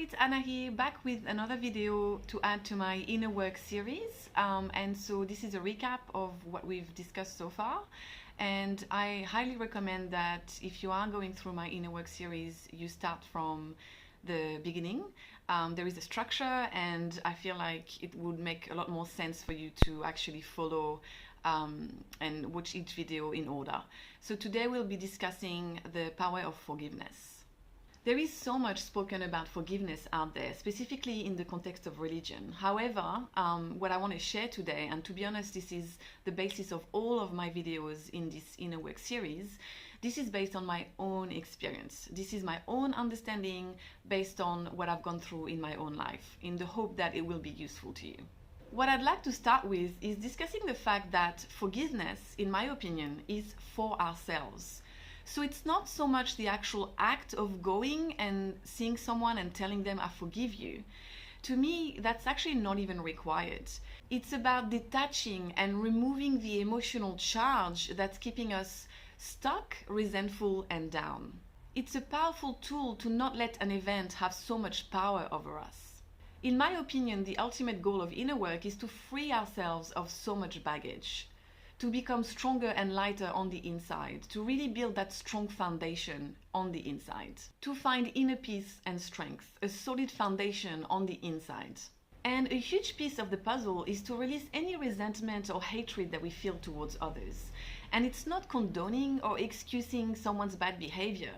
it's Anna here, back with another video to add to my inner work series. And so this is a recap of what we've discussed so far. And I highly recommend that if you are going through my inner work series, you start from the beginning. There is a structure, and I feel like it would make a lot more sense for you to actually follow and watch each video in order. So today we'll be discussing the power of forgiveness. There is so much spoken about forgiveness out there, specifically in the context of religion. However, what I want to share today, and to be honest, this is the basis of all of my videos in this inner work series, this is based on my own experience. This is my own understanding based on what I've gone through in my own life, in the hope that it will be useful to you. What I'd like to start with is discussing the fact that forgiveness, in my opinion, is for ourselves. So it's not so much the actual act of going and seeing someone and telling them I forgive you. To me, that's actually not even required. It's about detaching and removing the emotional charge that's keeping us stuck, resentful, and down. It's a powerful tool to not let an event have so much power over us. In my opinion, the ultimate goal of inner work is to free ourselves of so much baggage, to become stronger and lighter on the inside, to really build that strong foundation on the inside, to find inner peace and strength, a solid foundation on the inside. And a huge piece of the puzzle is to release any resentment or hatred that we feel towards others. And it's not condoning or excusing someone's bad behavior.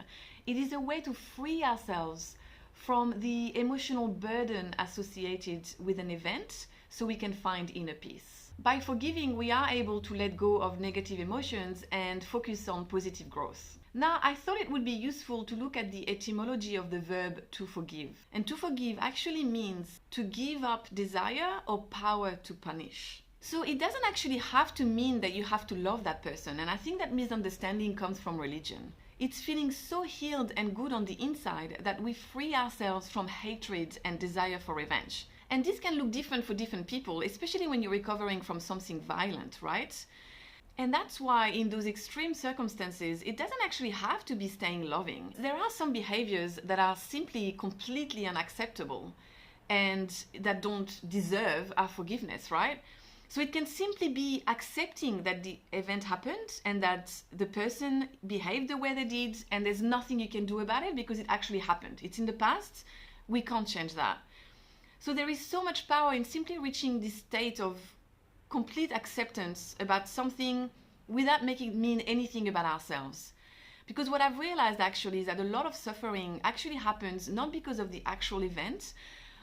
It is a way to free ourselves from the emotional burden associated with an event so we can find inner peace. By forgiving, we are able to let go of negative emotions and focus on positive growth. Now, I thought it would be useful to look at the etymology of the verb to forgive. And to forgive actually means to give up desire or power to punish. So it doesn't actually have to mean that you have to love that person. And I think that misunderstanding comes from religion. It's feeling so healed and good on the inside that we free ourselves from hatred and desire for revenge. And this can look different for different people, especially when you're recovering from something violent, right? And that's why in those extreme circumstances, it doesn't actually have to be staying loving. There are some behaviors that are simply completely unacceptable and that don't deserve our forgiveness, right? So it can simply be accepting that the event happened and that the person behaved the way they did, and there's nothing you can do about it because it actually happened. It's in the past. We can't change that. So there is so much power in simply reaching this state of complete acceptance about something without making it mean anything about ourselves. Because what I've realized actually is that a lot of suffering actually happens not because of the actual event,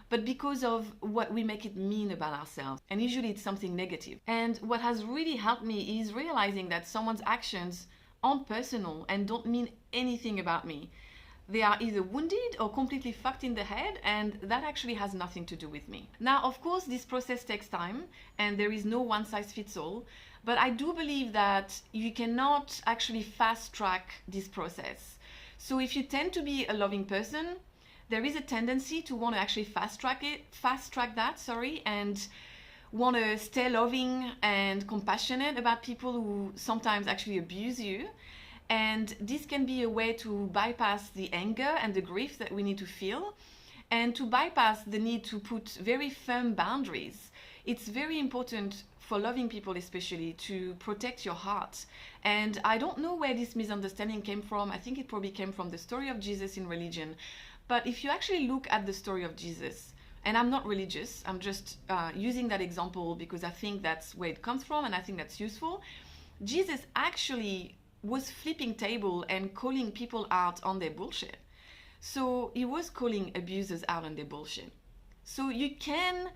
but because of what we make it mean about ourselves. And usually it's something negative. And what has really helped me is realizing that someone's actions aren't personal and don't mean anything about me. They are either wounded or completely fucked in the head, and that actually has nothing to do with me. Now, of course, this process takes time, and there is no one size fits all, but I do believe that you cannot actually fast track this process. So if you tend to be a loving person, there is a tendency to want to actually fast track that, and want to stay loving and compassionate about people who sometimes actually abuse you. And this can be a way to bypass the anger and the grief that we need to feel, and to bypass the need to put very firm boundaries. It's very important for loving people especially to protect your heart. And I don't know where this misunderstanding came from. I think it probably came from the story of Jesus in religion. But if you actually look at the story of Jesus, and I'm not religious, I'm just using that example because I think that's where it comes from and I think that's useful. Jesus actually was flipping table and calling people out on their bullshit. So he was calling abusers out on their bullshit. So you can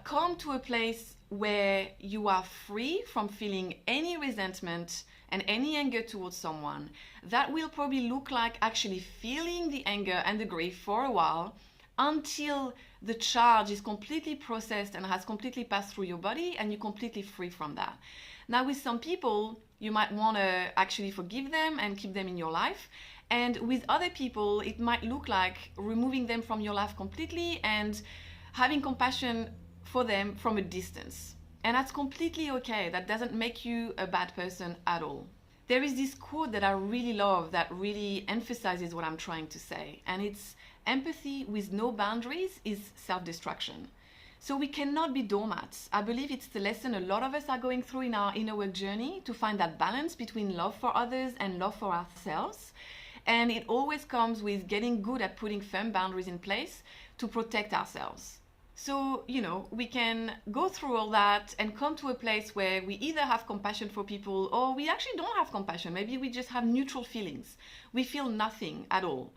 come to a place where you are free from feeling any resentment and any anger towards someone. That will probably look like actually feeling the anger and the grief for a while until the charge is completely processed and has completely passed through your body and you're completely free from that. Now, with some people, you might want to actually forgive them and keep them in your life. And with other people, it might look like removing them from your life completely and having compassion for them from a distance. And that's completely okay. That doesn't make you a bad person at all. There is this quote that I really love that really emphasizes what I'm trying to say. And it's empathy with no boundaries is self-destruction. So we cannot be doormats. I believe it's the lesson a lot of us are going through in our inner work journey, to find that balance between love for others and love for ourselves. And it always comes with getting good at putting firm boundaries in place to protect ourselves. So, we can go through all that and come to a place where we either have compassion for people or we actually don't have compassion. Maybe we just have neutral feelings. We feel nothing at all,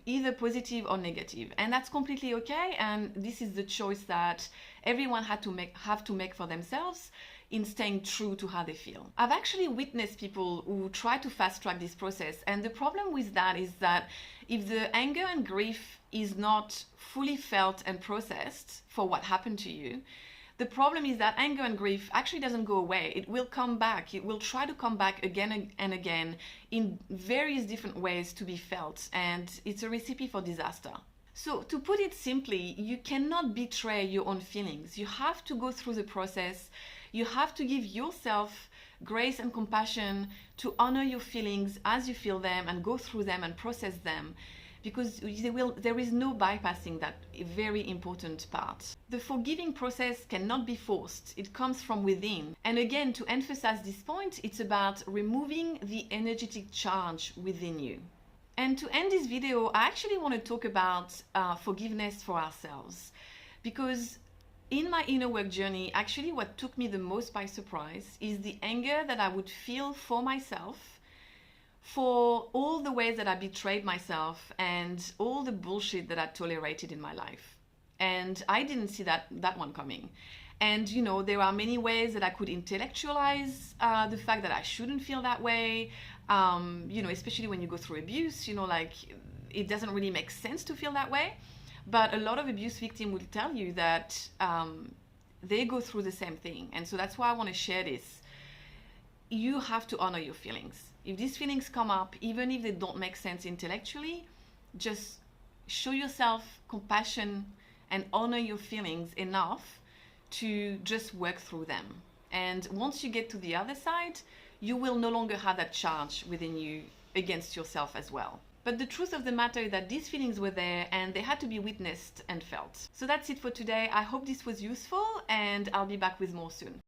either positive or negative. And that's completely okay. And this is the choice that everyone have to make for themselves in staying true to how they feel. I've actually witnessed people who try to fast track this process. And the problem with that is that if the anger and grief is not fully felt and processed for what happened to you, the problem is that anger and grief actually doesn't go away. It will come back. It will try to come back again and again in various different ways to be felt. And it's a recipe for disaster. So to put it simply, you cannot betray your own feelings. You have to go through the process. You have to give yourself grace and compassion to honor your feelings as you feel them and go through them and process them, because there is no bypassing that very important part. The forgiving process cannot be forced. It comes from within. And again, to emphasize this point, it's about removing the energetic charge within you. And to end this video, I actually want to talk about forgiveness for ourselves, because in my inner work journey, actually what took me the most by surprise is the anger that I would feel for myself, for all the ways that I betrayed myself and all the bullshit that I tolerated in my life. And I didn't see that one coming. And there are many ways that I could intellectualize the fact that I shouldn't feel that way. Especially when you go through abuse, it doesn't really make sense to feel that way. But a lot of abuse victims will tell you that they go through the same thing. And so that's why I want to share this. You have to honor your feelings. If these feelings come up, even if they don't make sense intellectually, just show yourself compassion and honor your feelings enough to just work through them. And once you get to the other side, you will no longer have that charge within you against yourself as well. But the truth of the matter is that these feelings were there and they had to be witnessed and felt. So that's it for today. I hope this was useful, and I'll be back with more soon.